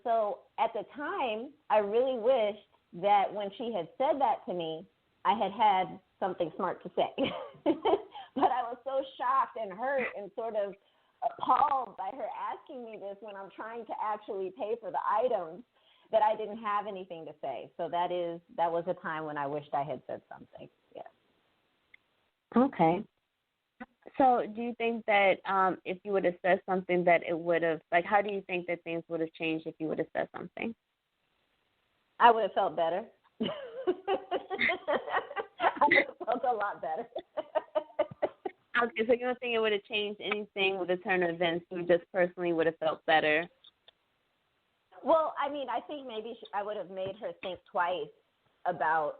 so at the time, I really wished that when she had said that to me, I had had something smart to say. But I was so shocked and hurt and sort of appalled by her asking me this when I'm trying to actually pay for the items that I didn't have anything to say. So that was a time when I wished I had said something. Yes. Okay. So do you think that if you would have said something that it would have, like, how do you think that things would have changed if you would have said something? I would have felt better. I would have felt a lot better. Okay, so you don't think it would have changed anything with the turn of events? You just personally would have felt better? Well, I mean, I think maybe I would have made her think twice about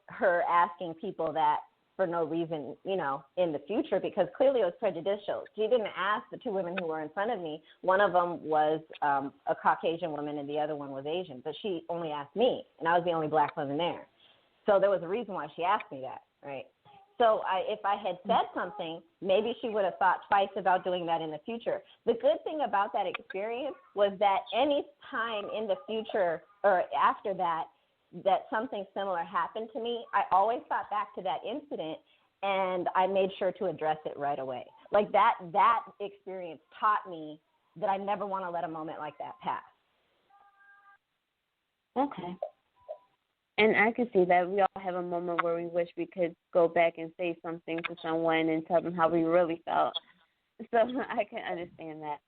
her asking people that for no reason, in the future, because clearly it was prejudicial. She didn't ask the two women who were in front of me. One of them was a Caucasian woman and the other one was Asian, but she only asked me, and I was the only black woman there. So there was a reason why she asked me that, right? So if I had said something, maybe she would have thought twice about doing that in the future. The good thing about that experience was that any time in the future or after that something similar happened to me, I always thought back to that incident and I made sure to address it right away. Like that experience taught me that I never want to let a moment like that pass. Okay. And I can see that we all have a moment where we wish we could go back and say something to someone and tell them how we really felt. So I can understand that.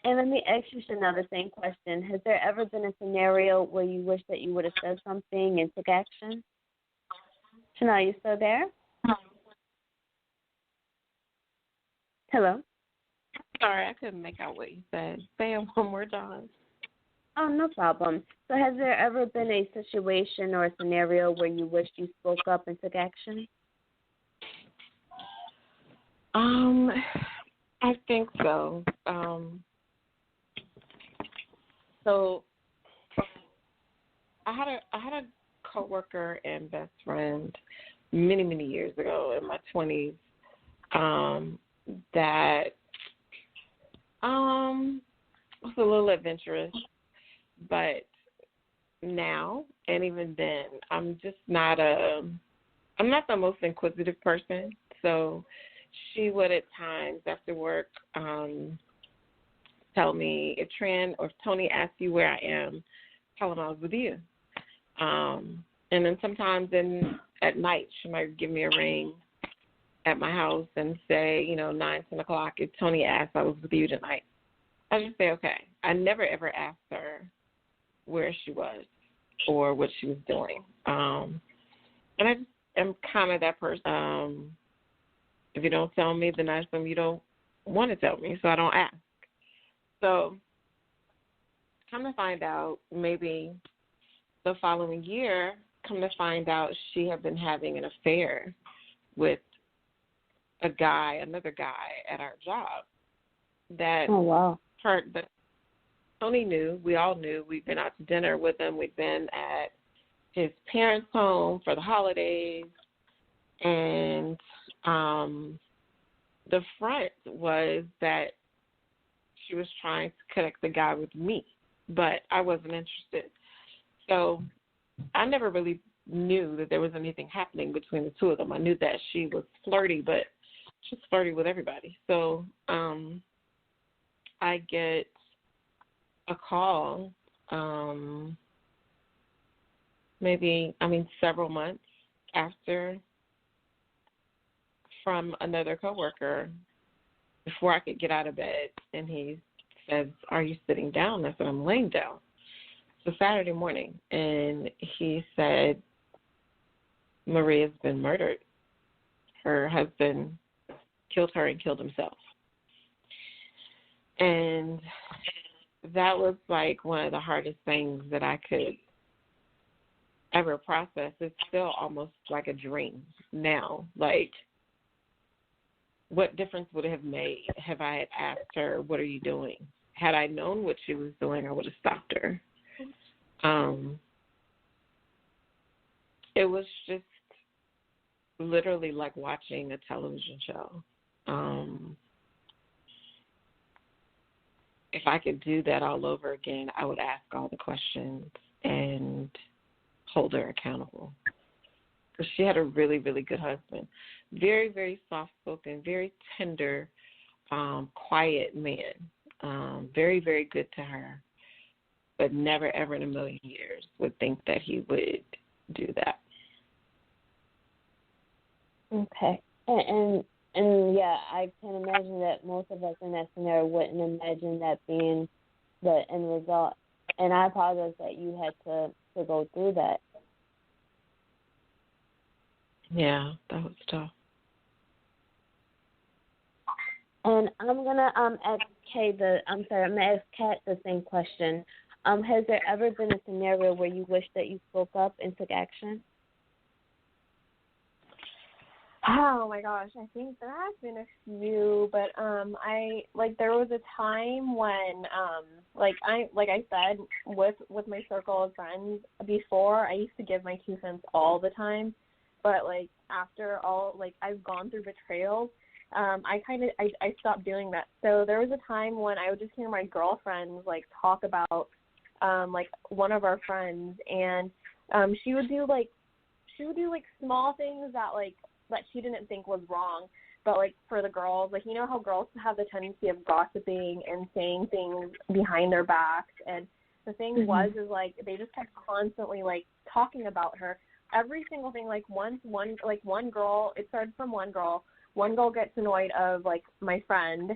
And let me ask you another same question. Has there ever been a scenario where you wish that you would have said something and took action? Chanel, you still there? Hello? Sorry, I couldn't make out what you said. Say it one more time. Oh, no problem. So has there ever been a situation or a scenario where you wished you spoke up and took action? I think so. So I had a coworker and best friend many, many years ago in my 20s that was a little adventurous. But now, and even then, I'm not the most inquisitive person. So she would at times after work tell me, if Tran or if Tony asks you where I am, tell them I was with you. And then sometimes at night she might give me a ring at my house and say, 9, 10 o'clock, if Tony asks I was with you tonight. I just say, okay. I never ever asked her where she was or what she was doing. And I just am kind of that person. If you don't tell me, then I assume you don't want to tell me, so I don't ask. So come to find out, maybe the following year, she had been having an affair with another guy at our job. That oh, wow. That Tony knew, we all knew. We've been out to dinner with him. We've been at his parents' home for the holidays. And the front was that she was trying to connect the guy with me, but I wasn't interested. So I never really knew that there was anything happening between the two of them. I knew that she was flirty, but she was flirty with everybody. So I get a call several months after from another coworker before I could get out of bed, and he says, "Are you sitting down?" I said, "I'm laying down." It's a Saturday morning, and he said, "Maria's been murdered. Her husband killed her and killed himself." And that was like one of the hardest things that I could ever process. It's still almost like a dream now. Like, what difference would it have made if I had asked her, "What are you doing?" Had I known what she was doing, I would have stopped her. It was just literally like watching a television show. if I could do that all over again, I would ask all the questions and hold her accountable. Because she had a really, really good husband. Very, very soft-spoken, very tender, quiet man. Very, very good to her. But never, ever in a million years would think that he would do that. Okay. And yeah, I can imagine that most of us in that scenario wouldn't imagine that being the end result. And I apologize that you had to go through that. Yeah, that was tough. And I'm gonna ask I'm gonna ask Kat the same question. Has there ever been a scenario where you wish that you spoke up and took action? Oh my gosh, I think there has been a few, but there was a time when I said with my circle of friends before, I used to give my 2 cents all the time, but after all I've gone through betrayals, I stopped doing that. So there was a time when I would just hear my girlfriends talk about one of our friends, and she would do small things that she didn't think was wrong, but for the girls, you know how girls have the tendency of gossiping and saying things behind their backs, and the thing is they just kept constantly talking about her, every single thing. One girl, it started from one girl gets annoyed of my friend,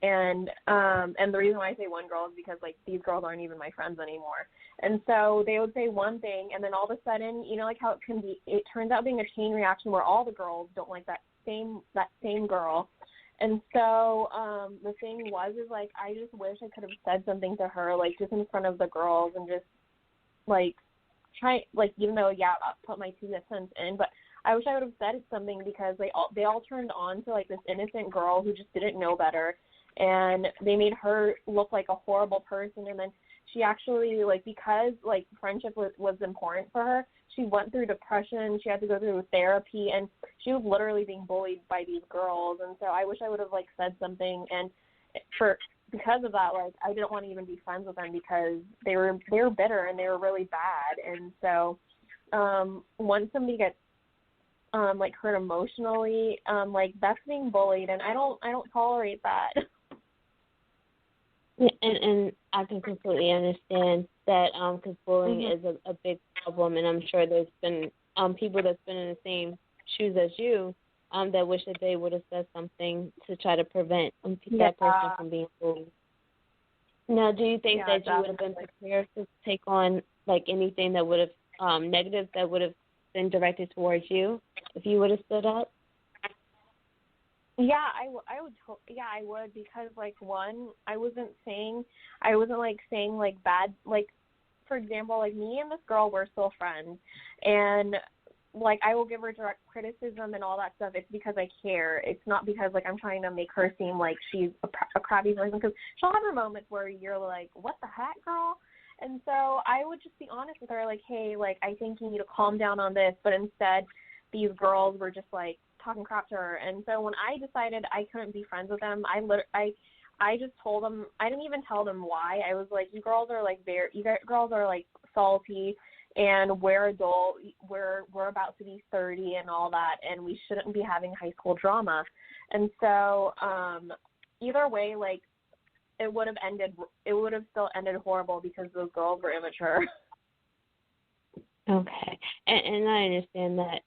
and the reason why I say one girl is because these girls aren't even my friends anymore. And so they would say one thing, and then all of a sudden, how it can be, it turns out being a chain reaction where all the girls don't like that same girl. And so the thing is I just wish I could have said something to her, just in front of the girls, and just try, even though I put my 2 cents in, but I wish I would have said something, because they all turned on to this innocent girl who just didn't know better, and they made her look like a horrible person. And then she actually because friendship was important for her, she went through depression, she had to go through therapy, and she was literally being bullied by these girls. And so I wish I would have said something, and because of that, I didn't want to even be friends with them, because they were bitter and they were really bad. And so once somebody gets hurt emotionally, that's being bullied, and I don't tolerate that. Yeah, and I can completely understand that, because bullying is a big problem, and I'm sure there's been people that's been in the same shoes as you that wish that they would have said something to try to prevent that person from being bullied. Now, do you think that you would have been prepared to take on anything that would have negative that would have been directed towards you if you would have stood up? Yeah, I would, because one, I wasn't saying bad, for example, me and this girl, we're still friends, and I will give her direct criticism and all that stuff. It's because I care. It's not because I'm trying to make her seem like she's a crappy person, because she'll have her moments where you're like, what the heck, girl? And so I would just be honest with her, hey, I think you need to calm down on this. But instead, these girls were just talking crap to her. And so when I decided I couldn't be friends with them, I just told them. I didn't even tell them why. I was like, you girls are girls are salty, and we're adult. We're about to be 30 and all that, and we shouldn't be having high school drama. And so either way, it would have still ended horrible, because those girls were immature. Okay, and I understand that.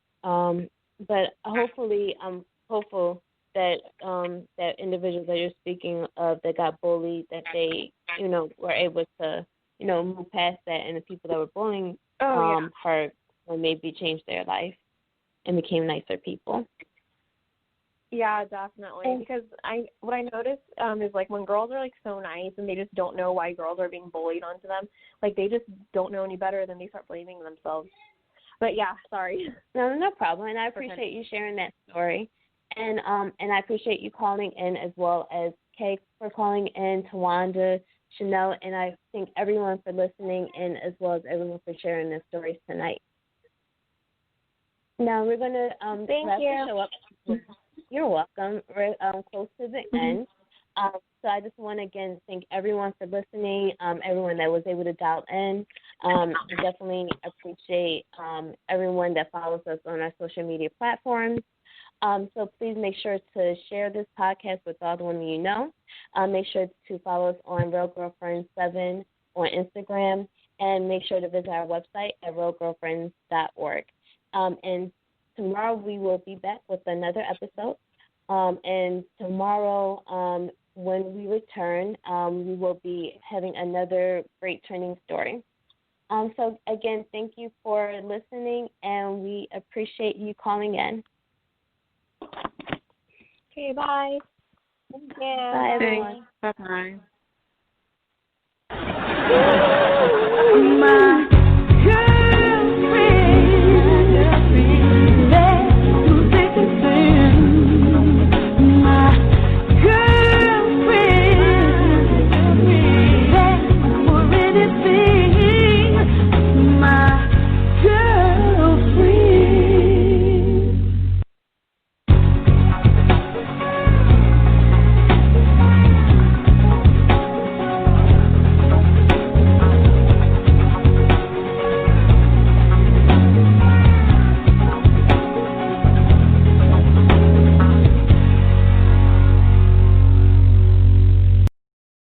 But hopefully, I'm hopeful that that individuals that you're speaking of that got bullied, that they, were able to, move past that, and the people that were bullying her maybe changed their life and became nicer people. Yeah, definitely. Because what I noticed is when girls are so nice and they just don't know why girls are being bullied onto them, they just don't know any better, then they start blaming themselves. But yeah, sorry. No problem. And I appreciate you sharing that story. And I appreciate you calling in, as well as Kay for calling in, Tawanda, Chanel, and I thank everyone for listening in, as well as everyone for sharing their stories tonight. Now we're going to thank wrap you. the show up. You're welcome. We're close to the end. So I just want to, again, thank everyone for listening, everyone that was able to dial in. Definitely appreciate everyone that follows us on our social media platforms. So please make sure to share this podcast with all the women you know. Make sure to follow us on Real Girlfriends 7 on Instagram, and make sure to visit our website at realgirlfriends.org. And tomorrow we will be back with another episode. And tomorrow, when we return, we will be having another great trending story. So, again, thank you for listening, and we appreciate you calling in. Okay, bye. Thank you. Bye, everyone. Bye-bye.